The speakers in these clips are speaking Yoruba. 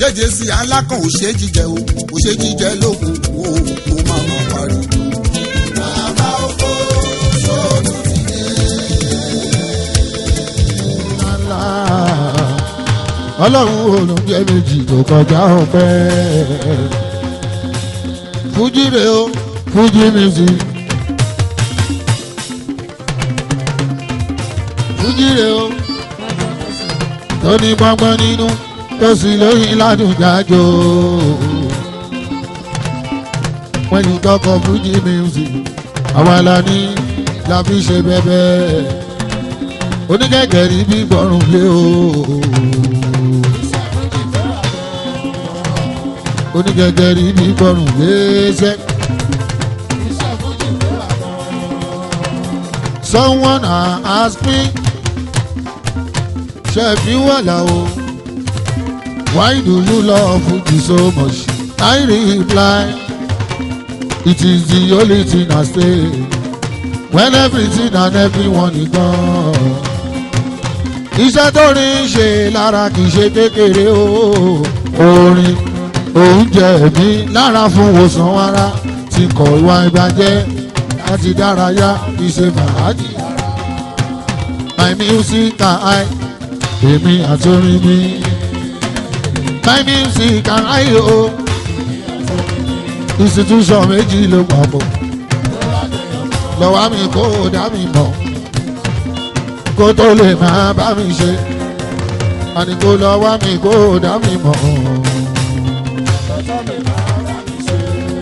jẹ́jẹ́ sí alákàn ò ṣe jíjẹ o ò ṣe jíjẹ lókun o kò má má parí. bàbá oko sóòtù ti dé. ọlọ́run olùjẹ méjì tó kọjá ọpẹ́ fújì rè o fújì music fújì rè o tó ní gbọ́ngbọ́n nínú tó sì lóyìn ládùn jájò when you talk of fújì music àwa la ní la fi ṣe bẹ́bẹ́ oníkẹ̀kẹ́ rí bí gbọ́rùn lé o. onígẹ̀gẹ̀ rí bí gbọ́rùn léṣẹ́. Someone asked me ṣebí wàlà o why do you love Fuji so much? I reply it is the only thing I say when everything and everyone is gone. Iṣẹ́ tó rí ń ṣe lára kì í ṣe kékeré o orin oúnjẹ mi lára fún wòsàn ara tí kò ìwà ìbàjẹ́ láti dárayá ìṣe fàájì. My music and I èmi àtòrin mi. My music and I o institution méjì ló papọ̀ lọ́wọ́ mi kó dá mi mọ̀ kó tó lè máa bá mi ṣe àní kó lọ́wọ́ mi kó dá mi mọ̀.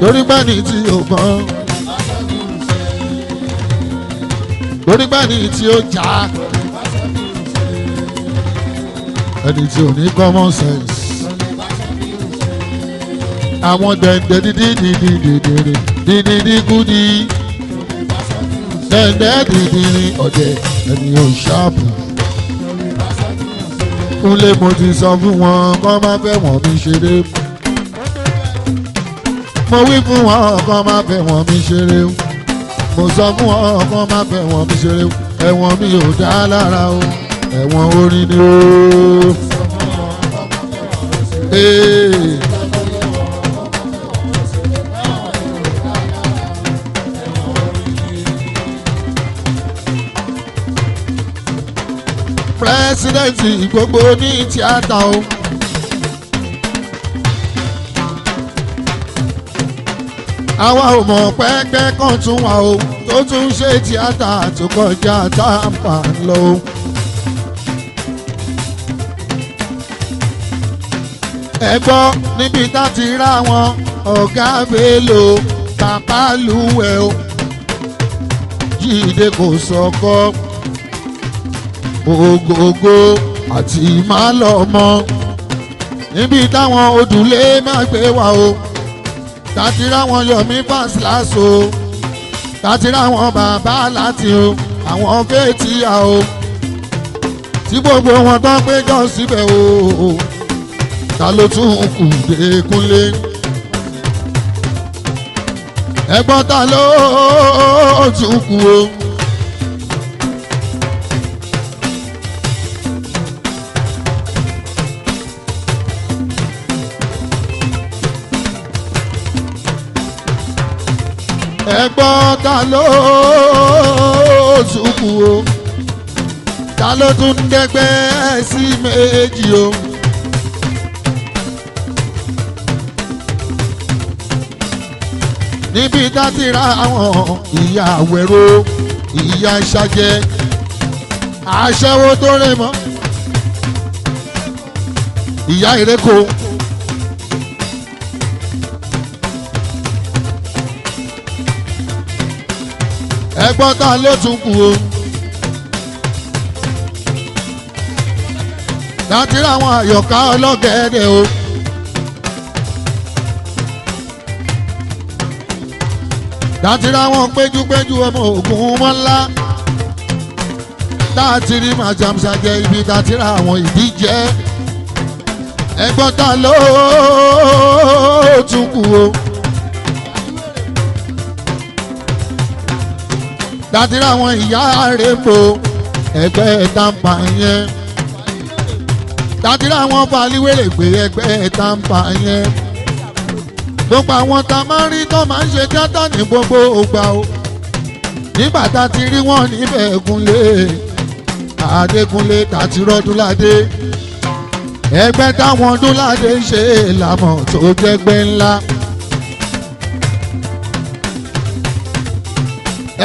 Lórí gbani tí ó gbọ́n lórí gbani tí ó já ẹni tí ò ní common sense àwọn dẹ̀ndẹ̀ dídí gúdí dẹ̀ndẹ̀ dídí ọ̀dẹ̀ ẹni ò ṣáàpù kúnlé mo ti sọ fún wọn kọ́ máa fẹ́ wọ́n mi ṣeré. Mo wí fún wọn kọ́ máa fẹ́ wọ́n mi ṣeré o. Mo sọ fún wọn kọ́ máa fẹ́ wọ́n mi ṣeré o. Ẹ̀wọ̀n mi ò dá lára o. Ẹ̀wọ̀n orin ni o. Pírẹ́sídẹ̀ntì gbogbo ní tíátà o. Àwa ò mọ̀ pẹ́ẹ́pẹ́ kan tún wà o tó tún ṣe tíátà tó kọjá táàpà lọ. Ẹ gbọ́ níbi tá ti rá wọn ọ̀gá Bello bàbá lúwẹ̀ o. Jíde kò sọ̀kọ́ ògògó àti ìmálọ́mọ níbi táwọn òdùlé máa gbé wá o. Tàtírà wọn Yomi Pass láṣọ tàtírà wọn bàbá láti o àwọn Fathia o tí gbogbo wọn tán péjọ síbẹ̀ o ta ló tún kù dé Kúnlé ẹ̀gbọ́n ta ló tún kù o. Ẹ̀gbọ́n ta ló tún kù o ta ló tún dẹ́gbẹ́ sí méjì o. Níbi tá ti ra àwọn ìyá àwẹ̀rọ ìyá ìṣàjẹ́ aṣẹ́wó tó rẹ̀ mọ́ ìyá ìrẹ́kọ. Ẹ̀gbọ́n ta ló tún kù o. Láti rí àwọn àyọ̀ká ọlọ́gẹ̀ẹ́dẹ̀ o. Láti rí àwọn péjúpéjú ọmọ ògùn mọ́lá. Láti rí màjàmsàjẹ ibi láti rí àwọn ìdíje. Ẹ̀gbọ́n ta ló tún kù o. Láti rí àwọn ìyá rèébò ẹgbẹ́ tàǹpà yẹn láti rí àwọn fàlíwèrè pé ẹgbẹ́ Tampa yẹn gbogbo àwọn tá a máa ń rí tó máa ń ṣe tíátà ní gbogbo ògbà o nígbà tá a ti rí wọn níbẹ̀ Kúnlé Adékúnlé tàti rọ́dúnládé ẹgbẹ́ táwọn Dúnládé ń ṣe làmọ̀ tó jẹ́gbẹ́ ńlá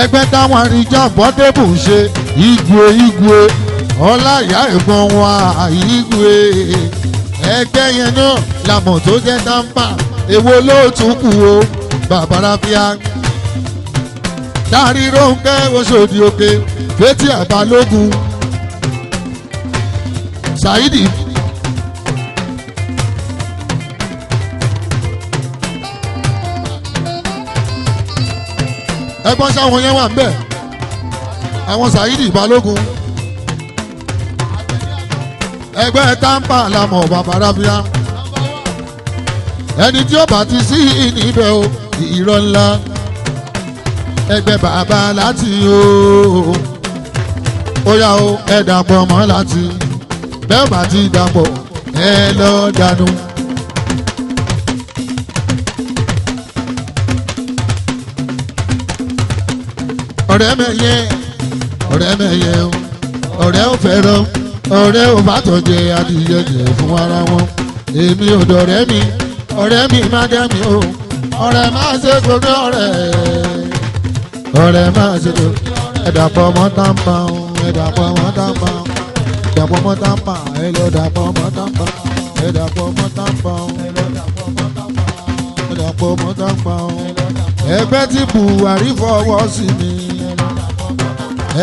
ẹgbẹ́ táwọn àríjà bọ́débù ń ṣe igwe ọláyà ẹ̀gbọ́n wa igwe ẹgbẹ́ yẹn náà làmọ̀ tó jẹ́ Tampa èwo ló tún kù o bàbá ráfíà dárí Rónkẹ́ Oṣòdì Òkè Fétí Àbálógún Saidi ẹ̀gbọ́n sáwọn yẹn wà ńbẹ̀ àwọn Saidi Balógun ẹgbẹ́ Tampa làmọ̀ bàbá ráfíà ẹni tí ó bá ti sí níbẹ̀ o irọ́ ńlá ẹgbẹ́ bàbá láti ó yá o ẹ dàpọ̀ mọ́ láti bẹ́ẹ̀ bá ti dàpọ̀ ẹ lọ dànù. ọ̀rẹ́ mẹ́yẹ ọ̀rẹ́ ò fẹ́ràn ọ̀rẹ́ ò bá tọ̀jẹ̀ adìyẹ jẹ fún ara wọn èmi ò dọ̀rẹ́ mi ọ̀rẹ́ mi má dẹ́ mi o ọ̀rẹ́ má ṣe gbogbo ọ̀rẹ́ má ṣe gbogbo ẹ̀dàpọ̀ mọ́ Tampa o ẹ̀dàpọ̀ mọ́ Tampa o ẹ̀dàpọ̀ mọ́ Tampa ẹ̀ lọ dàpọ̀ mọ́ Tampa ẹ̀dàpọ̀ mọ́ Tampa o ẹ̀dàpọ̀ mọ́ Tampa o ẹgbẹ́ tí Buhari fọwọ́ sí mi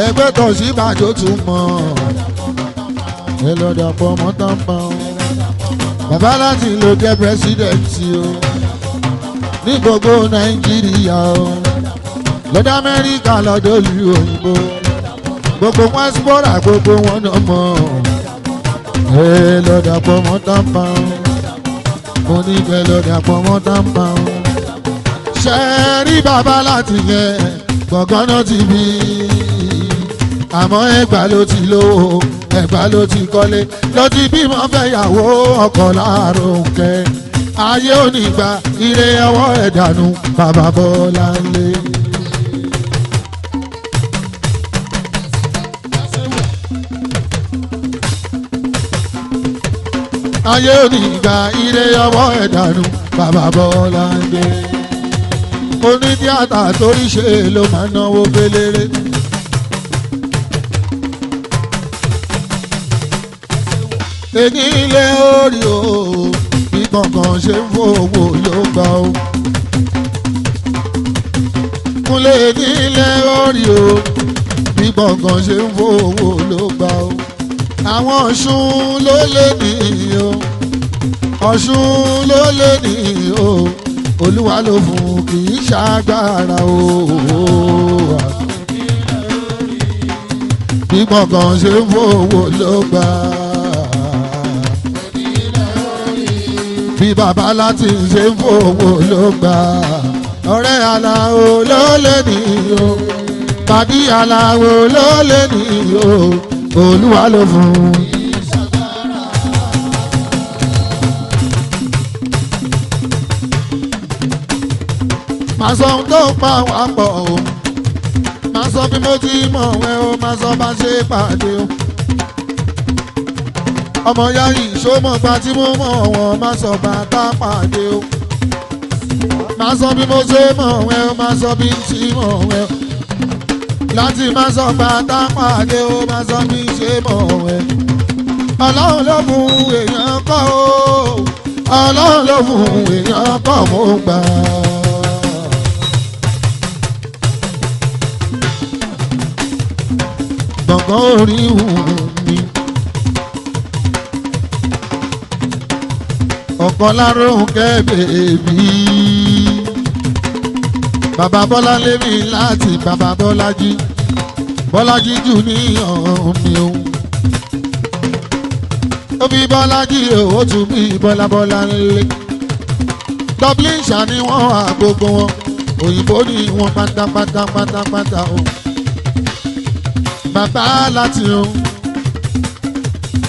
ẹgbẹ́ t'Ọ̀ṣínbàjò tún mọ̀ ẹ̀ lọ dàpọ̀ mọ́ Tampa o bàbá láti ló jẹ́ pírẹsidẹ̀ntì o ní gbogbo Nàìjíríà o lọ́dọ̀ Amẹ́ríkà lọ́dọ̀ ìlú òyìnbó gbogbo wọn spora gbogbo wọn náà mọ̀ ẹ lọ́dọ̀ àpọ̀ mọ́ Tampa o mo ní bẹ́ẹ̀ lọ́dọ̀ àpọ̀ mọ́ Tampa o ṣe rí bàbá láti yẹ gbọ̀ngàn náà ti bí àmọ́ Ẹ̀gbá ló ti lówó Ẹ̀gbá ló ti kọ́lé ló ti bímọ fẹ́yàwó ọkọ Rónkẹ́ ayé onígbà ire ọwọ́ ẹ̀dánù bàbá Bọ́láńlé. ayé onígbà ire ọwọ́ ẹ̀dánù bàbá Bọ́láńlé. onítíátà torí ṣe ló máa náwó belére. èyí ilé orí o bí kankan ṣe ń fowó ló gbà o. Kúnlé ní ilé orí o bí kankan ṣe ń fowó ló gbà o. àwọn Ọ̀ṣun ló lé ní o Ọ̀ṣun ló lé ní o Olúwa ló fún kì í ṣàgbára o. bí kankan ṣe ń fowó ló gbà bí bàbá láti ṣe ń fowó ló gbà ọ̀rẹ́ aláwo ló lé ní o pàdí aláwo ló lé ní o Olúwa ló fún. màá sọ ohun tó pa wá pọ̀ o màá sọ bí mo ti mọ̀ wẹ́ o màá sọ bá ṣe pàdé o. ọmọ yarí ìṣómọ̀gbà tí mo mọ̀ wọ́n máa sọ bàtà pàdé o. máa sọ bí mo ṣe mọ̀ wẹ́ o máa sọ bí tí mọ̀ wẹ́ o. láti máa sọ bàtà pàdé o máa sọ bí ṣe mọ̀ wẹ́. Ọlọ́run ló fún èèyàn kọ́ o Ọlọ́run ló fún èèyàn kọ́ mo gbà. gbọ̀ngàn orí wù mí. ọ̀kan Rónkẹ́ bèbí bàbá Bọ́láńlé mi láti bàbá Bọ́lájí jù ní ọ̀hún mi o. ó bí Bọ́lájí ó tún bí Bọ́láńlé. Dublin ṣá ni wọ́n wà gbogbo wọn òyìnbó ni wọ́n pátápátá o. bàbá láti o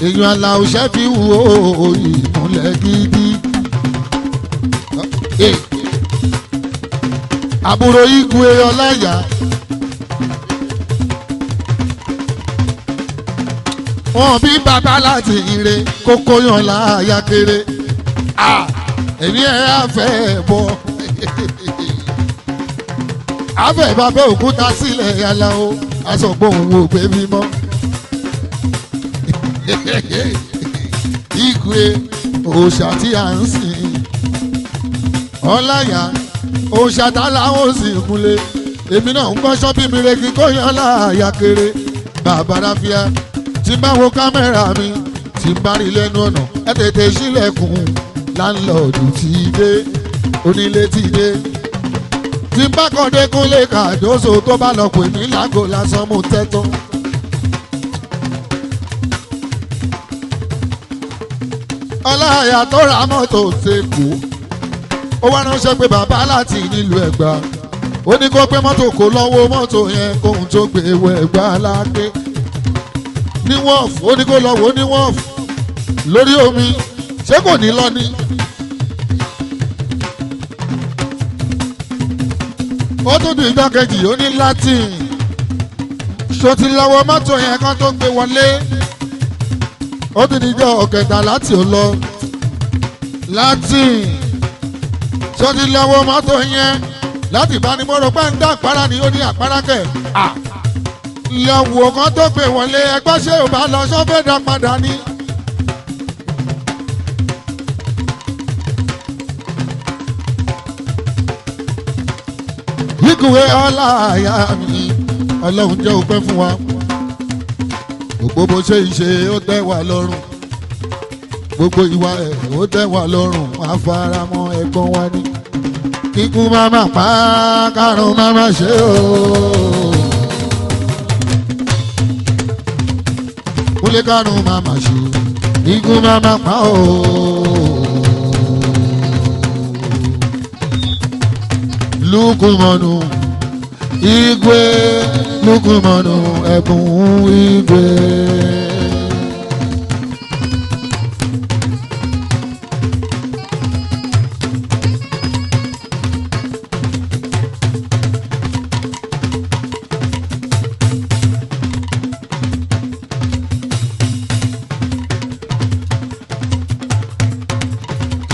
èèyàn aláwọ̀ ṣẹ́fì wo ìmúlẹ̀ gidi. àbúrò igwe ọláyà wọn bí bàbá láti ire kókó yan láàyà kéré èmi ẹ̀ àfẹ́ bọ̀ àfẹ́ bàbá òkúta sílẹ̀ yàrá o aṣọ̀gbọ́n òun ò gbé mímọ́ igwe òòṣà tí a ń sìn ọláyà òòṣà tá láwọn sì kúnlé èmi náà ń kọ́ ṣọ́bí mi regi kó yan láàyà kéré bàbá ráfíà tí bá wo kámẹ́rà mi tí bá rí lẹ́nu ọ̀nà ẹ tètè ṣílẹ̀kùn láńlọ́ọ̀dù tí dé onílé tí dé tí bá kọ́dé kúnlé kàdóso tó bá lọ pè mí lágò lásán mú tẹ́tọ́. ọláyà tó ra mọ́tò ṣèkó ó wá ránṣẹ́ pé bàbá láti nílùú Ẹ̀gbá ó ní kó pé mọ́tò kó lọ́wọ́ mọ́tò yẹn kóhun tó gbé wọ Ẹ̀gbá lágbé ní wọ́ọ̀fù ó ní kó lọ́wọ́ ní wọ́ọ̀fù lórí omi ṣé kò ní lọ ní. ó tún di ìjọ kejì ó ní Latin ṣó ti lọ́wọ́ mọ́tò yẹn kan tó gbé wọlé ó tún di ìjọ ọ̀kẹta láti ò lọ Latin ṣó ti lọ́wọ́ mọ́tò yẹn láti ìbánimọ̀rọ̀ pé ń dá àpárá ni ó ní àpárá kẹ̀ ìyàwó kan tó gbé wọlé ẹgbẹ́ ṣé ò bá lọ sọ́fẹ́ dá padà ní. Igwe ọláyà mi ọlọ́run jẹ́ òpẹ́ fún wa gbogbo bó ṣe ṣe ó tẹ́ wa lọ́rùn gbogbo ìwà ẹ̀ ó tẹ́ wa lọ́rùn àfaramọ́ ẹ̀gbọ́n wa ní. kíkú máma pa kárùn máma ṣe o. kúlé kárùn máma ṣe kíkú máma pa o. Lukumanu igwe lukumanu ẹ̀bùn igwe.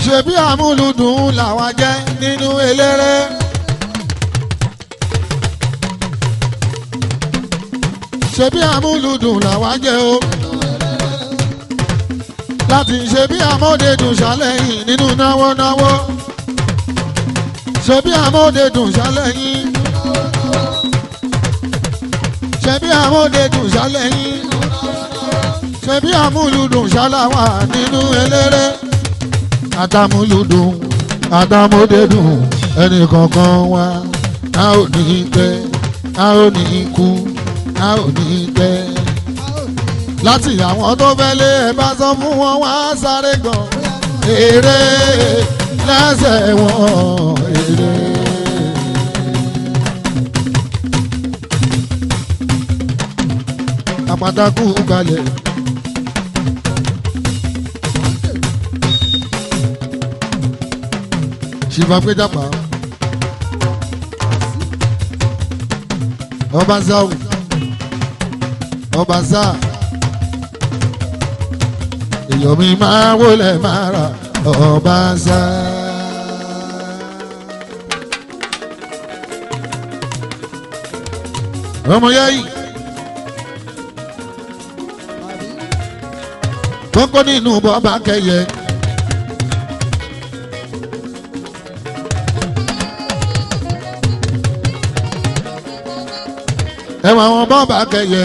ṣebí àmúlùdùn làwọn jẹ́ nínú eléré. ṣebí àmúlùdùn làwa jẹ́ o láti ṣebí àmọ́dédùn ṣàlẹ́yìn nínú náwó náwó ṣebí àmọ́dédùn ṣàlẹ́yìn ṣebí àmọ́dédùn ṣàlẹ́yìn ṣebí àmúlùdùn ṣàlàwà nínú eléré àtàmúlùdùn àtàmọ́dédùn ẹnì kankan wá a ò ní pẹ́ a ò ní kú a ò ní pẹ́ láti àwọn tó fẹ́ lé ẹ bá sọ fún wọn wá sáré gan èrè lẹ́sẹ̀ wọn èrè. àpàtàkù balẹ̀ ṣìfà péjàpá ọba záwù. Ọbaṣá èèyàn mi máa wọlé máa ra Ọbaṣá. ọmọ yẹ́yì kókó nínú bọ́ọ̀bà kẹyẹ. ẹ̀wọ̀n àwọn bọ́ọ̀bà kẹyẹ.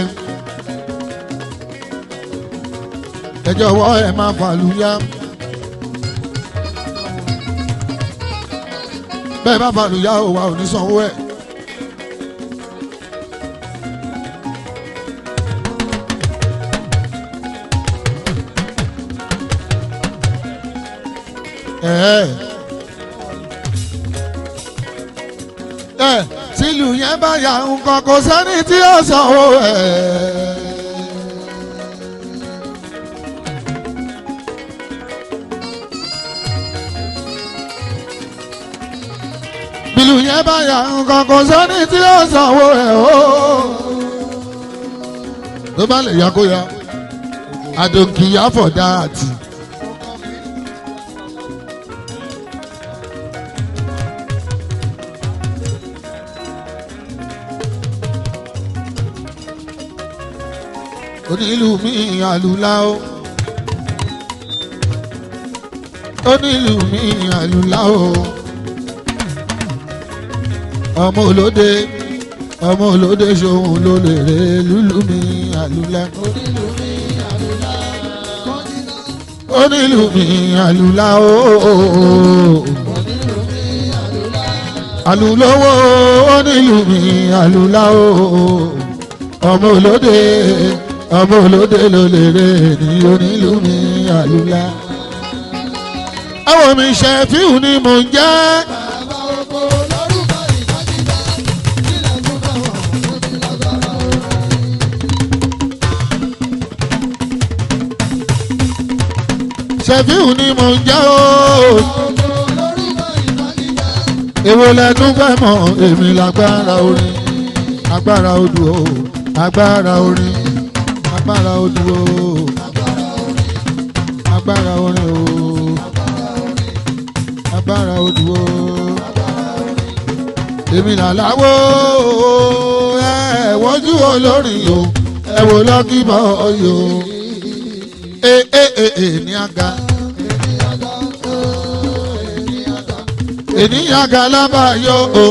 ẹ jọ̀wọ́ ẹ máa fàlùyà bẹ́ẹ̀ bá fàlùyà ò wà ò ní sanwó ẹ̀. tìlù yẹn bá yà nǹkan kò sẹ́ni tí ó sanwó ẹ̀. bílù yẹn bá yà nǹkan kò sẹ́ni tí ó sanwó ẹ̀ o. tó bá lè yá kó yá àdòkìyà fọ̀dá àti. onílù mi àlùlá o onílù mi àlùlá o ọmọ olóde ṣòun ló lè rè lùlù mi àlùlá onílù mi àlùlá o àlùlówó onílù mi àlùlá o ọmọ olóde ló lè rè ní onílù mi àlùlá. àwọn mi ṣe fíù ni mò ń jẹ́. ṣẹ̀fíù ni mò ń jẹ́ o. èwo lẹ́nu fẹ́ mọ̀ èmi lágbára orin agbára odò o agbára orin agbára odò o agbára orin o agbára odò o èmi làláwo ẹ wọ́jú olórin o ẹ wò lọ́kì bọ́ ọyọ ní aga ènìyàn aga lábàáyọ o.